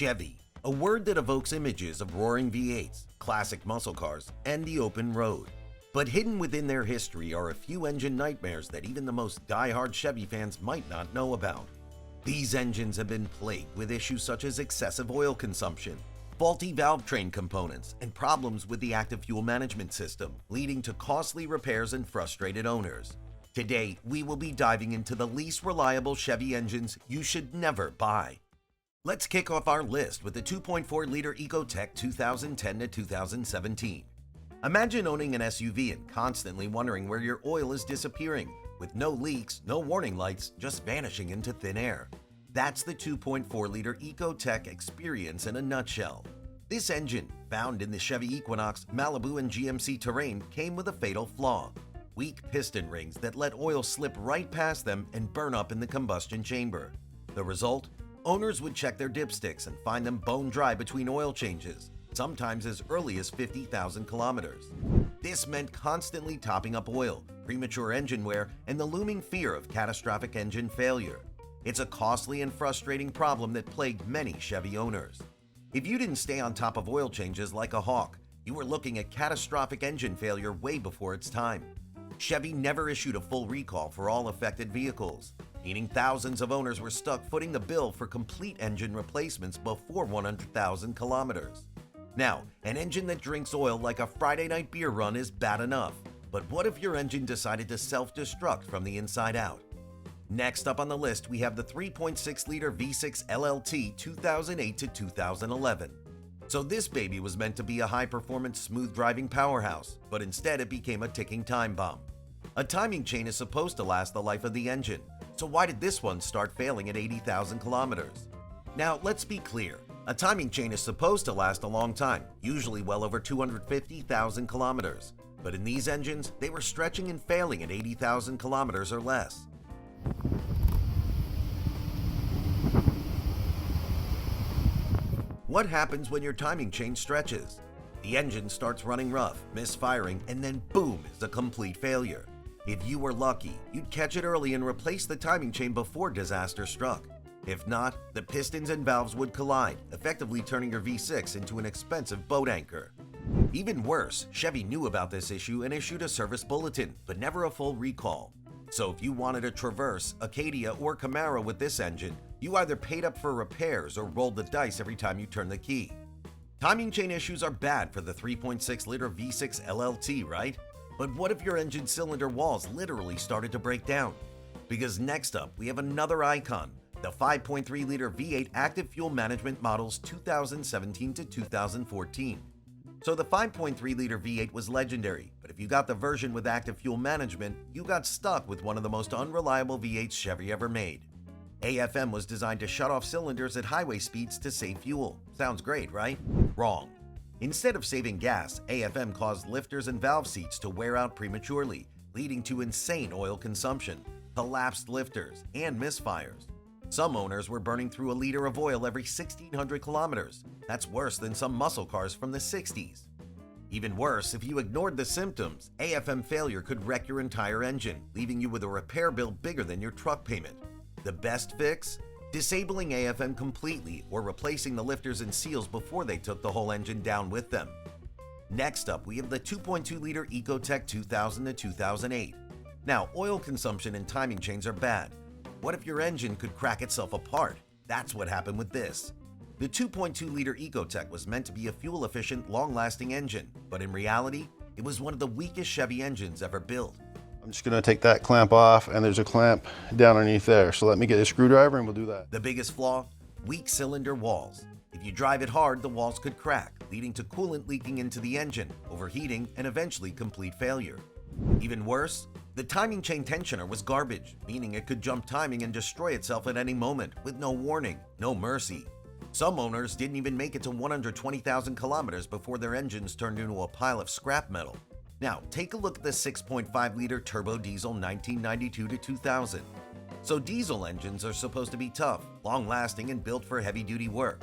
Chevy, a word that evokes images of roaring V8s, classic muscle cars, and the open road. But hidden within their history are a few engine nightmares that even the most die-hard Chevy fans might not know about. These engines have been plagued with issues such as excessive oil consumption, faulty valve train components, and problems with the active fuel management system, leading to costly repairs and frustrated owners. Today, we will be diving into the least reliable Chevy engines you should never buy. Let's kick off our list with the 2.4-liter Ecotec 2010 to 2017. Imagine owning an SUV and constantly wondering where your oil is disappearing, with no leaks, no warning lights, just vanishing into thin air. That's the 2.4-liter Ecotec experience in a nutshell. This engine, found in the Chevy Equinox, Malibu, and GMC Terrain, came with a fatal flaw: weak piston rings that let oil slip right past them and burn up in the combustion chamber. The result? Owners would check their dipsticks and find them bone dry between oil changes, sometimes as early as 50,000 kilometers. This meant constantly topping up oil, premature engine wear, and the looming fear of catastrophic engine failure. It's a costly and frustrating problem that plagued many Chevy owners. If you didn't stay on top of oil changes like a hawk, you were looking at catastrophic engine failure way before its time. Chevy never issued a full recall for all affected vehicles, meaning thousands of owners were stuck footing the bill for complete engine replacements before 100,000 kilometers. Now, an engine that drinks oil like a Friday night beer run is bad enough, but what if your engine decided to self-destruct from the inside out? Next up on the list, we have the 3.6-liter V6 LLT 2008 to 2011. So this baby was meant to be a high-performance, smooth-driving powerhouse, but instead it became a ticking time bomb. A timing chain is supposed to last the life of the engine, so why did this one start failing at 80,000 kilometers? Now, let's be clear. A timing chain is supposed to last a long time, usually well over 250,000 kilometers. But in these engines, they were stretching and failing at 80,000 kilometers or less. What happens when your timing chain stretches? The engine starts running rough, misfiring, and then boom is a complete failure. If you were lucky, you'd catch it early and replace the timing chain before disaster struck. If not, the pistons and valves would collide, effectively turning your V6 into an expensive boat anchor. Even worse, Chevy knew about this issue and issued a service bulletin, but never a full recall. So if you wanted a Traverse, Acadia, or Camaro with this engine, you either paid up for repairs or rolled the dice every time you turned the key. Timing chain issues are bad for the 3.6-liter V6 LLT, right? But what if your engine cylinder walls literally started to break down? Because next up, we have another icon, the 5.3-liter V8 Active Fuel Management models 2017 to 2014. So the 5.3-liter V8 was legendary, but if you got the version with active fuel management, you got stuck with one of the most unreliable V8s Chevy ever made. AFM was designed to shut off cylinders at highway speeds to save fuel. Sounds great, right? Wrong. Instead of saving gas, AFM caused lifters and valve seats to wear out prematurely, leading to insane oil consumption, collapsed lifters, and misfires. Some owners were burning through a liter of oil every 1,600 kilometers. That's worse than some muscle cars from the 60s. Even worse, if you ignored the symptoms, AFM failure could wreck your entire engine, leaving you with a repair bill bigger than your truck payment. The best fix? Disabling AFM completely or replacing the lifters and seals before they took the whole engine down with them. Next up, we have the 2.2-liter Ecotec 2000 to 2008. Now, oil consumption and timing chains are bad. What if your engine could crack itself apart? That's what happened with this. The 2.2-liter Ecotec was meant to be a fuel-efficient, long-lasting engine, but in reality, it was one of the weakest Chevy engines ever built. I'm just going to take that clamp off, and there's a clamp down underneath there. So let me get a screwdriver and we'll do that. The biggest flaw? Weak cylinder walls. If you drive it hard, the walls could crack, leading to coolant leaking into the engine, overheating, and eventually complete failure. Even worse, the timing chain tensioner was garbage, meaning it could jump timing and destroy itself at any moment, with no warning, no mercy. Some owners didn't even make it to 120,000 kilometers before their engines turned into a pile of scrap metal. Now, take a look at the 6.5-liter turbo diesel 1992 to 2000. So diesel engines are supposed to be tough, long-lasting, and built for heavy-duty work.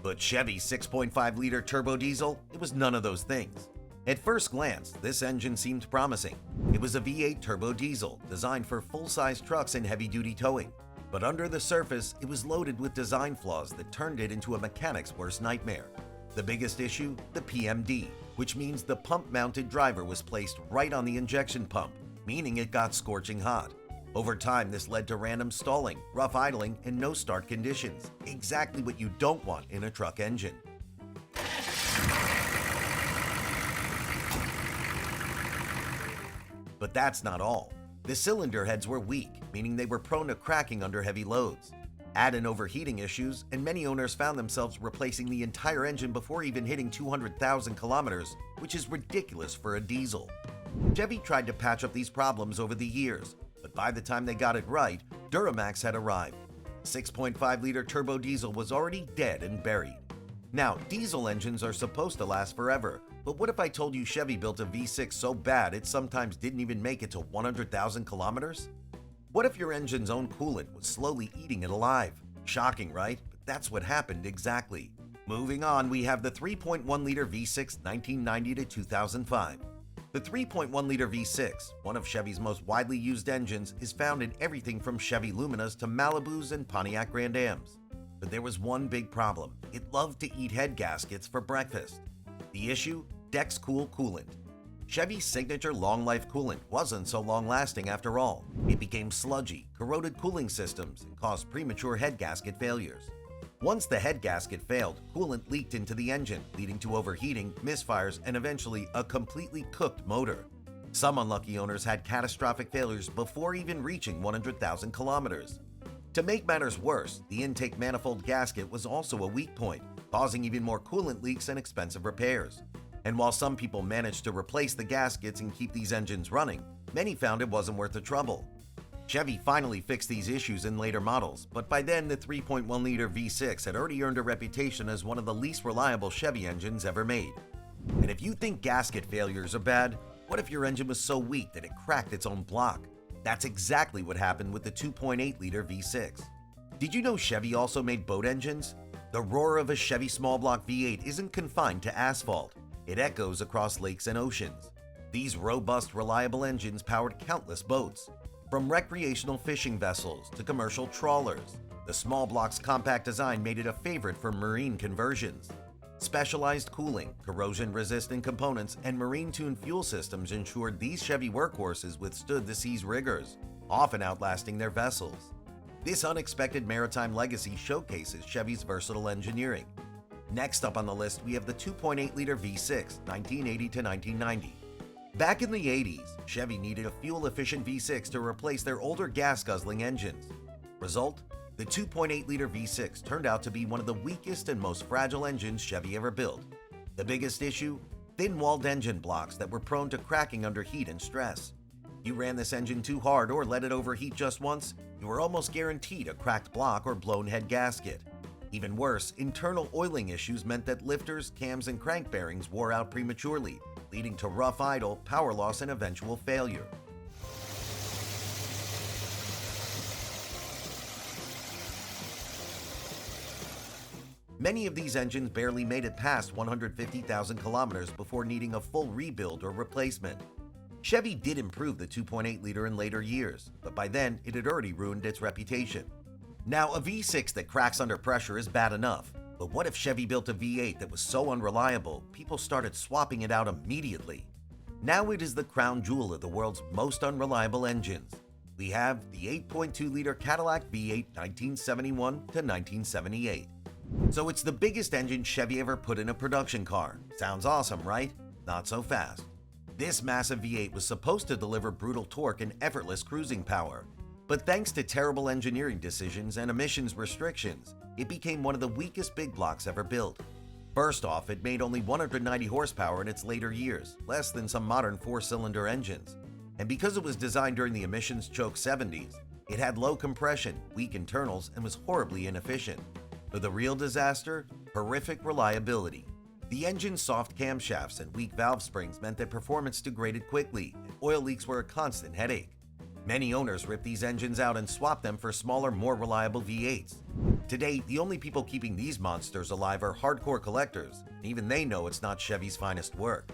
But Chevy's 6.5-liter turbo diesel, it was none of those things. At first glance, this engine seemed promising. It was a V8 turbo diesel designed for full-size trucks and heavy-duty towing. But under the surface, it was loaded with design flaws that turned it into a mechanic's worst nightmare. The biggest issue? The PMD, which means the pump-mounted driver was placed right on the injection pump, meaning it got scorching hot. Over time, this led to random stalling, rough idling, and no-start conditions, exactly what you don't want in a truck engine. But that's not all. The cylinder heads were weak, meaning they were prone to cracking under heavy loads. Add in overheating issues, and many owners found themselves replacing the entire engine before even hitting 200,000 kilometers, which is ridiculous for a diesel. Chevy tried to patch up these problems over the years, but by the time they got it right, Duramax had arrived. 6.5-liter turbo diesel was already dead and buried. Now, diesel engines are supposed to last forever, but what if I told you Chevy built a V6 so bad it sometimes didn't even make it to 100,000 kilometers? What if your engine's own coolant was slowly eating it alive? Shocking, right? But that's what happened exactly. Moving on, we have the 3.1-liter V6 1990 to 2005. The 3.1-liter V6, one of Chevy's most widely used engines, is found in everything from Chevy Luminas to Malibus and Pontiac Grand Ams. But there was one big problem. It loved to eat head gaskets for breakfast. The issue? Dex Cool coolant. Chevy's signature long-life coolant wasn't so long-lasting after all. It became sludgy, corroded cooling systems, and caused premature head gasket failures. Once the head gasket failed, coolant leaked into the engine, leading to overheating, misfires, and eventually a completely cooked motor. Some unlucky owners had catastrophic failures before even reaching 100,000 kilometers. To make matters worse, the intake manifold gasket was also a weak point, causing even more coolant leaks and expensive repairs. And while some people managed to replace the gaskets and keep these engines running, many found it wasn't worth the trouble. Chevy finally fixed these issues in later models, but by then the 3.1-liter V6 had already earned a reputation as one of the least reliable Chevy engines ever made. And if you think gasket failures are bad, what if your engine was so weak that it cracked its own block? That's exactly what happened with the 2.8-liter V6. Did you know Chevy also made boat engines? The roar of a Chevy small block V8 isn't confined to asphalt. It echoes across lakes and oceans. These robust, reliable engines powered countless boats. From recreational fishing vessels to commercial trawlers, the small block's compact design made it a favorite for marine conversions. Specialized cooling, corrosion-resistant components, and marine-tuned fuel systems ensured these Chevy workhorses withstood the sea's rigors, often outlasting their vessels. This unexpected maritime legacy showcases Chevy's versatile engineering. Next up on the list, we have the 2.8-liter V6, 1980 to 1990. Back in the 80s, Chevy needed a fuel-efficient V6 to replace their older gas-guzzling engines. Result? The 2.8-liter V6 turned out to be one of the weakest and most fragile engines Chevy ever built. The biggest issue? Thin-walled engine blocks that were prone to cracking under heat and stress. You ran this engine too hard or let it overheat just once, you were almost guaranteed a cracked block or blown head gasket. Even worse, internal oiling issues meant that lifters, cams, and crank bearings wore out prematurely, leading to rough idle, power loss, and eventual failure. Many of these engines barely made it past 150,000 kilometers before needing a full rebuild or replacement. Chevy did improve the 2.8-liter in later years, but by then it had already ruined its reputation. Now, a V6 that cracks under pressure is bad enough, but what if Chevy built a V8 that was so unreliable, people started swapping it out immediately? Now it is the crown jewel of the world's most unreliable engines. We have the 8.2-liter Cadillac V8 1971 to 1978. So it's the biggest engine Chevy ever put in a production car. Sounds awesome, right? Not so fast. This massive V8 was supposed to deliver brutal torque and effortless cruising power. But thanks to terrible engineering decisions and emissions restrictions, it became one of the weakest big blocks ever built. First off, it made only 190 horsepower in its later years, less than some modern four-cylinder engines. And because it was designed during the emissions-choked 70s, it had low compression, weak internals, and was horribly inefficient. But the real disaster? Horrific reliability. The engine's soft camshafts and weak valve springs meant that performance degraded quickly, and oil leaks were a constant headache. Many owners ripped these engines out and swapped them for smaller, more reliable V8s. Today, the only people keeping these monsters alive are hardcore collectors, and even they know it's not Chevy's finest work.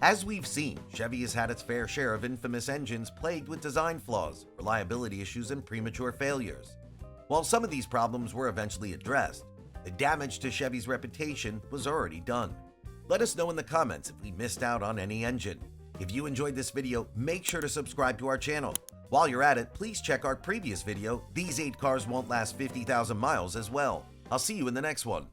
As we've seen, Chevy has had its fair share of infamous engines plagued with design flaws, reliability issues, and premature failures. While some of these problems were eventually addressed, the damage to Chevy's reputation was already done. Let us know in the comments if we missed out on any engine. If you enjoyed this video, make sure to subscribe to our channel. While you're at it, please check our previous video, These 8 Cars Won't Last 50,000 Miles, as well. I'll see you in the next one.